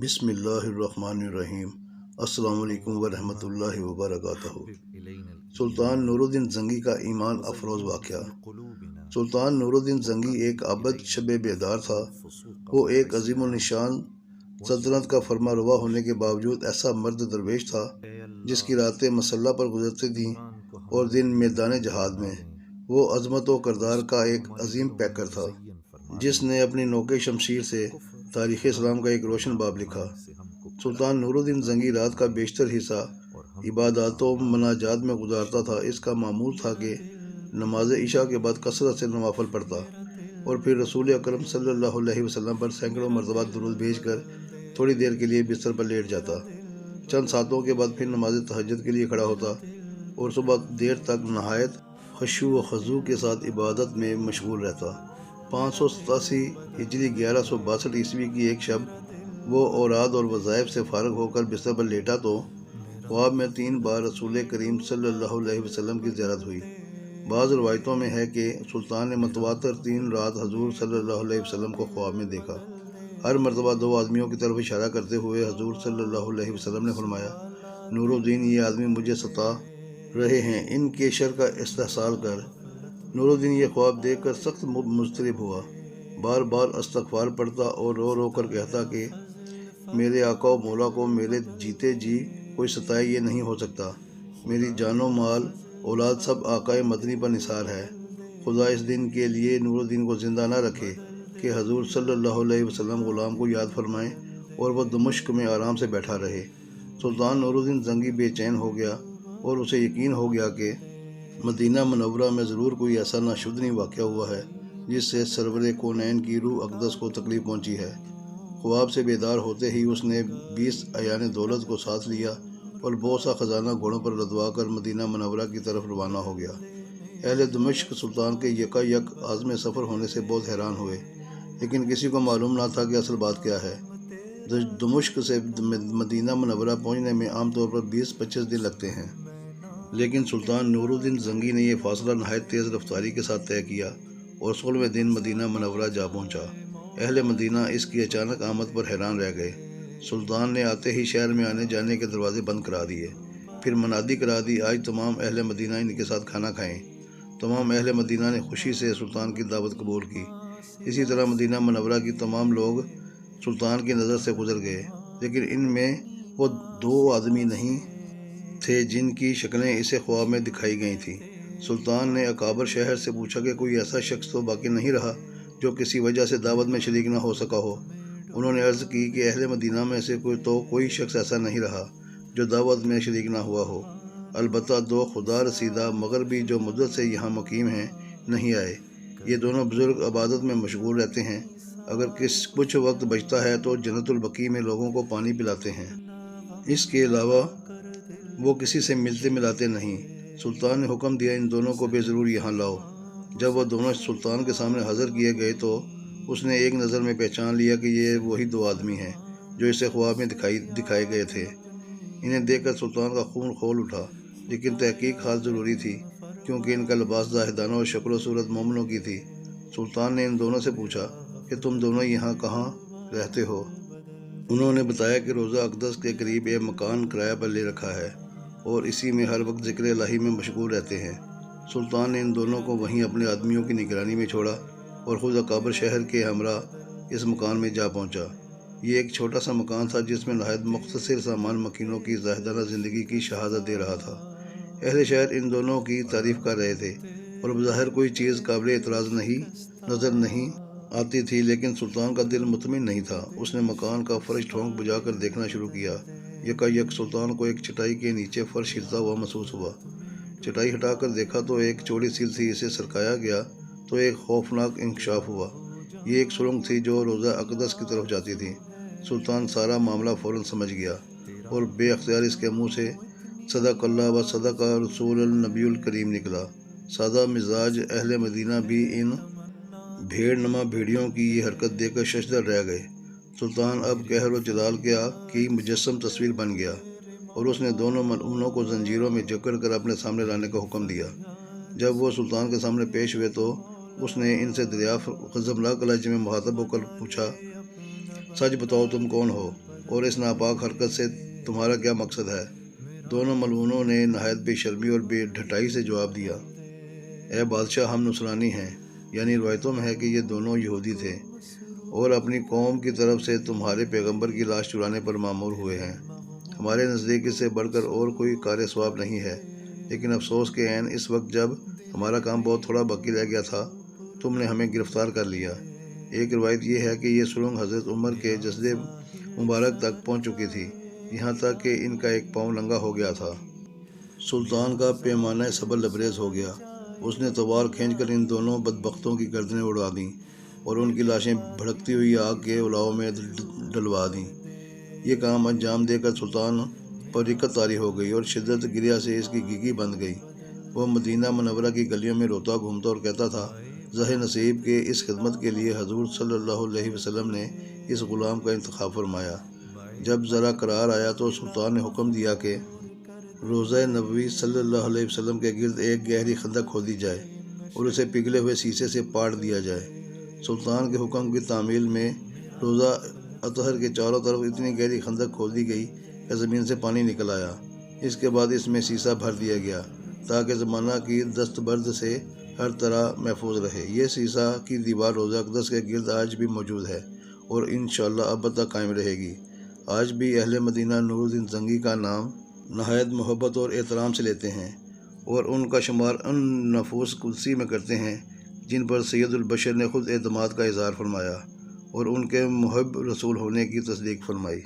بسم اللہ الرحمن الرحیم۔ السلام علیکم ورحمۃ اللہ وبرکاتہ۔ سلطان نور الدین زنگی کا ایمان افروز واقعہ۔ سلطان نور الدین زنگی ایک عابد شب بیدار تھا۔ وہ ایک عظیم الشان سلطنت کا فرما روا ہونے کے باوجود ایسا مرد درویش تھا جس کی راتیں مسلح پر گزرتی تھیں اور دن میدان جہاد میں۔ وہ عظمت و کردار کا ایک عظیم پیکر تھا جس نے اپنی نوک شمشیر سے تاریخ اسلام کا ایک روشن باب لکھا۔ سلطان نور الدین زنگی رات کا بیشتر حصہ عبادات و مناجات میں گزارتا تھا۔ اس کا معمول تھا کہ نماز عشاء کے بعد کثرت سے نوافل پڑھتا اور پھر رسول اکرم صلی اللہ علیہ وسلم پر سینکڑوں مرتبہ درود بھیج کر تھوڑی دیر کے لیے بستر پر لیٹ جاتا۔ چند ساعتوں کے بعد پھر نماز تہجد کے لیے کھڑا ہوتا اور صبح دیر تک نہایت خشوع و خضوع کے ساتھ عبادت میں مشغول رہتا۔ 587 ہجری 1162 عیسوی کی ایک شب وہ اوراد اور وظائف سے فارغ ہو کر بستر پر لیٹا تو خواب میں 3 بار رسول کریم صلی اللہ علیہ وسلم کی زیارت ہوئی۔ بعض روایتوں میں ہے کہ سلطان نے متواتر 3 رات حضور صلی اللہ علیہ وسلم کو خواب میں دیکھا۔ ہر مرتبہ 2 آدمیوں کی طرف اشارہ کرتے ہوئے حضور صلی اللہ علیہ وسلم نے فرمایا، نور الدین، یہ آدمی مجھے ستا رہے ہیں، ان کے شر کا استحصال کر۔ نور الدین یہ خواب دیکھ کر سخت مضطرب ہوا، بار بار استغفار پڑھتا اور رو رو کر کہتا کہ میرے آقا و مولا کو میرے جیتے جی کوئی ستائے یہ نہیں ہو سکتا۔ میری جان و مال اولاد سب آقا مدنی پر نثار ہے۔ خدا اس دن کے لیے نور الدین کو زندہ نہ رکھے کہ حضور صلی اللہ علیہ وسلم غلام کو یاد فرمائیں اور وہ دمشق میں آرام سے بیٹھا رہے۔ سلطان نور الدین زنگی بے چین ہو گیا اور اسے یقین ہو گیا کہ مدینہ منورہ میں ضرور کوئی ایسا ناشدنی واقعہ ہوا ہے جس سے سرور کونین کی روح اقدس کو تکلیف پہنچی ہے۔ خواب سے بیدار ہوتے ہی اس نے 20 اعیان دولت کو ساتھ لیا اور بہت سا خزانہ گھوڑوں پر لدوا کر مدینہ منورہ کی طرف روانہ ہو گیا۔ اہل دمشق سلطان کے یکا یک عزم سفر ہونے سے بہت حیران ہوئے، لیکن کسی کو معلوم نہ تھا کہ اصل بات کیا ہے۔ دمشق سے مدینہ منورہ پہنچنے میں عام طور پر 20-25 دن لگتے ہیں، لیکن سلطان نور الدین زنگی نے یہ فاصلہ نہایت تیز رفتاری کے ساتھ طے کیا اور 16ویں دن مدینہ منورہ جا پہنچا۔ اہل مدینہ اس کی اچانک آمد پر حیران رہ گئے۔ سلطان نے آتے ہی شہر میں آنے جانے کے دروازے بند کرا دیے، پھر منادی کرا دی، آج تمام اہل مدینہ ان کے ساتھ کھانا کھائیں۔ تمام اہل مدینہ نے خوشی سے سلطان کی دعوت قبول کی۔ اسی طرح مدینہ منورہ کی تمام لوگ سلطان کی نظر سے گزر گئے، لیکن ان میں وہ 2 آدمی نہیں تھے جن کی شکلیں اسے خواب میں دکھائی گئی تھیں۔ سلطان نے اکابر شہر سے پوچھا کہ کوئی ایسا شخص تو باقی نہیں رہا جو کسی وجہ سے دعوت میں شریک نہ ہو سکا ہو۔ انہوں نے عرض کی کہ اہل مدینہ میں سے کوئی شخص ایسا نہیں رہا جو دعوت میں شریک نہ ہوا ہو، البتہ 2 خدا رسیدہ مغربی جو مدت سے یہاں مقیم ہیں نہیں آئے۔ یہ دونوں بزرگ عبادت میں مشغول رہتے ہیں، اگر کچھ وقت بچتا ہے تو جنت البقیع میں لوگوں کو پانی پلاتے ہیں، اس کے علاوہ وہ کسی سے ملتے ملاتے نہیں۔ سلطان نے حکم دیا ان دونوں کو بے ضرور یہاں لاؤ۔ جب وہ دونوں سلطان کے سامنے حاضر کیے گئے تو اس نے ایک نظر میں پہچان لیا کہ یہ وہی 2 آدمی ہیں جو اسے خواب میں دکھائے گئے تھے۔ انہیں دیکھ کر سلطان کا خون کھول اٹھا، لیکن تحقیق خاص ضروری تھی کیونکہ ان کا لباس زاہدانہ اور شکل و صورت مومنوں کی تھی۔ سلطان نے ان دونوں سے پوچھا کہ تم دونوں یہاں کہاں رہتے ہو؟ انہوں نے بتایا کہ روضہ اقدس کے قریب ایک مکان کرایہ پر لے رکھا ہے اور اسی میں ہر وقت ذکر الہی میں مشغول رہتے ہیں۔ سلطان نے ان دونوں کو وہیں اپنے آدمیوں کی نگرانی میں چھوڑا اور خود اکابر شہر کے ہمراہ اس مکان میں جا پہنچا۔ یہ ایک چھوٹا سا مکان تھا جس میں نہایت مختصر سامان مکینوں کی زاہدانہ زندگی کی شہادت دے رہا تھا۔ اہل شہر ان دونوں کی تعریف کر رہے تھے اور بظاہر کوئی چیز قابل اعتراض نظر نہیں آتی تھی، لیکن سلطان کا دل مطمئن نہیں تھا۔ اس نے مکان کا فرش ٹھونک بجا کر دیکھنا شروع کیا۔ یکا یک سلطان کو ایک چٹائی کے نیچے فرش ہلتا ہوا محسوس ہوا۔ چٹائی ہٹا کر دیکھا تو ایک چوڑی سیل تھی، اسے سرکایا گیا تو ایک خوفناک انکشاف ہوا۔ یہ ایک سرنگ تھی جو روضہ اقدس کی طرف جاتی تھی۔ سلطان سارا معاملہ فوراً سمجھ گیا اور بے اختیار اس کے منہ سے صدق اللہ و صدق رسول النبی الکریم نکلا۔ سادہ مزاج اہل مدینہ بھی ان بھیڑ نما بھیڑیوں کی یہ حرکت دیکھ کر ششدر رہ گئے۔ سلطان اب قہر و جلال کی مجسم تصویر بن گیا اور اس نے دونوں ملعونوں کو زنجیروں میں جکڑ کر اپنے سامنے لانے کا حکم دیا۔ جب وہ سلطان کے سامنے پیش ہوئے تو اس نے ان سے دریافت غضبناک لہجے میں مخاطب ہو کر پوچھا، سچ بتاؤ تم کون ہو اور اس ناپاک حرکت سے تمہارا کیا مقصد ہے؟ دونوں ملعونوں نے نہایت بے شرمی اور بے ڈھٹائی سے جواب دیا، اے بادشاہ، ہم نصرانی ہیں، یعنی روایتوں میں ہے کہ یہ دونوں یہودی تھے اور اپنی قوم کی طرف سے تمہارے پیغمبر کی لاش چرانے پر مامور ہوئے ہیں۔ ہمارے نزدیک اس سے بڑھ کر اور کوئی کار ثواب نہیں ہے، لیکن افسوس کہ عین اس وقت جب ہمارا کام بہت تھوڑا باقی رہ گیا تھا تم نے ہمیں گرفتار کر لیا۔ ایک روایت یہ ہے کہ یہ سرنگ حضرت عمر کے جسد مبارک تک پہنچ چکی تھی، یہاں تک کہ ان کا ایک پاؤں ننگا ہو گیا تھا۔ سلطان کا پیمانہ صبر لبریز ہو گیا، اس نے تلوار کھینچ کر ان دونوں بدبختوں کی گردنیں اڑا دیں اور ان کی لاشیں بھڑکتی ہوئی آگ کے الاؤ میں ڈلوا دیں۔ یہ کام انجام دے کر سلطان پر رکت طاری ہو گئی اور شدت گریہ سے اس کی گیگی بند گئی۔ وہ مدینہ منورہ کی گلیوں میں روتا گھومتا اور کہتا تھا، زہ نصیب کے اس خدمت کے لیے حضور صلی اللہ علیہ وسلم نے اس غلام کا انتخاب فرمایا۔ جب ذرا قرار آیا تو سلطان نے حکم دیا کہ روضہ نبوی صلی اللہ علیہ وسلم کے گرد ایک گہری خندق کھودی جائے اور اسے پگھلے ہوئے شیشے سے پاٹ دیا جائے۔ سلطان کے حکم کی تعمیل میں روضہ اطہر کے چاروں طرف اتنی گہری خندق کھودی گئی کہ زمین سے پانی نکل آیا۔ اس کے بعد اس میں سیسہ بھر دیا گیا تاکہ زمانہ کی دست برد سے ہر طرح محفوظ رہے۔ یہ سیسہ کی دیوار روضہ اقدس کے گرد آج بھی موجود ہے اور انشاءاللہ اب تک قائم رہے گی۔ آج بھی اہل مدینہ نور الدین زنگی کا نام نہایت محبت اور احترام سے لیتے ہیں اور ان کا شمار ان نفوس قدسی میں کرتے ہیں جن پر سید البشر نے خود اعتماد کا اظہار فرمایا اور ان کے محب رسول ہونے کی تصدیق فرمائی۔